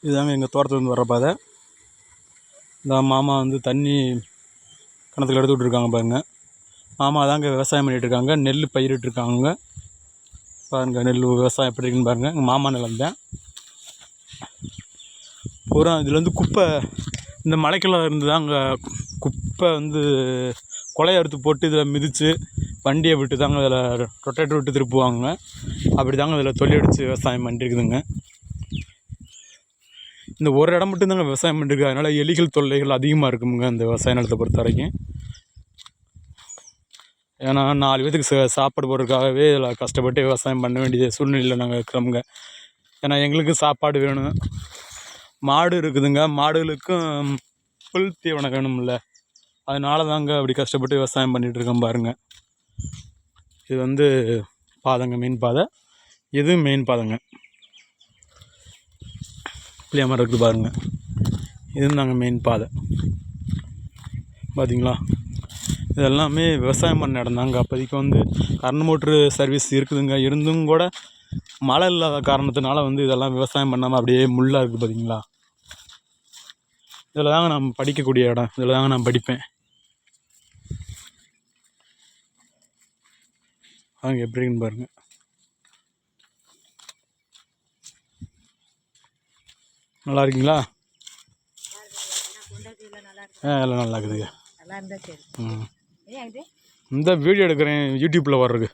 இதுதாங்க எங்கள் தோட்டத்துலேருந்து வர பாதை. இந்த மாமா வந்து தண்ணி கிணத்துல எடுத்து விட்ருக்காங்க பாருங்க. மாமா தாங்க விவசாயம் பண்ணிகிட்ருக்காங்க, நெல் பயிரிட்டுருக்காங்க பாருங்க. நெல் விவசாயம் எப்படி இருக்குன்னு பாருங்கள். எங்கள் மாமா நிலம் தான் பூரா. இதில் வந்து குப்பை இந்த மலைக்கெல்லாம் இருந்து தான் அங்கே குப்பை வந்து கொலையை அறுத்து போட்டு இதில் மிதித்து வண்டியை விட்டு தாங்க அதில் ரொட்டேட்டர் விட்டு திருப்புவாங்க. அப்படி தாங்க இதில் தொல்லி அடித்து விவசாயம் பண்ணிட்டுருக்குதுங்க. இந்த ஒரு இடம் மட்டும்தாங்க விவசாயம் பண்ணிருக்கு. அதனால் எலிகள் தொல்லைகள் அதிகமாக இருக்குங்க இந்த விவசாய நிலத்தை பொறுத்த வரைக்கும். ஏன்னா 4 பேத்துக்கு சாப்பாடு போடுறதுக்காகவே இதில் கஷ்டப்பட்டு விவசாயம் பண்ண வேண்டிய சூழ்நிலையில் நாங்கள் இருக்கிறோமுங்க. ஏன்னா எங்களுக்கு சாப்பாடு வேணும், மாடு இருக்குதுங்க, மாடுகளுக்கும் புல் தீவனம் வேணும்ல. அதனால தாங்க அப்படி கஷ்டப்பட்டு விவசாயம் பண்ணிகிட்ருக்கோம் பாருங்கள். இது வந்து பாதைங்க, மெயின் பாதை. இது மெயின் பாதைங்க. புளிய மரம் இருக்குது பாருங்கள். இது தாங்க மெயின் பாதை. பார்த்தீங்களா, இதெல்லாமே விவசாயம் பண்ண இடம் தாங்க. அப்போதைக்கு வந்து கரண்ட் மோட்ரு சர்வீஸ் இருக்குதுங்க. இருந்தும் கூட மழை இல்லாத காரணத்தினால வந்து இதெல்லாம் விவசாயம் பண்ணாமல் அப்படியே முள்ளாக இருக்குது பார்த்தீங்களா. இதில் தாங்க நான் படிக்கக்கூடிய இடம். இதில் தாங்க நான் படிப்பேன். அவங்க எப்படி இருக்குன்னு பாருங்கள். நல்லா இருக்குங்களா? எல்லாம் நல்லா இருக்குதுங்க. இந்த வீடியோ எடுக்கிறேன் யூடியூப்பில் வர்றதுக்கு.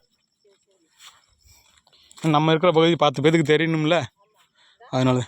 நம்ம இருக்கிற பகுதி 10 பேருக்கு தெரியணும்ல, அதனால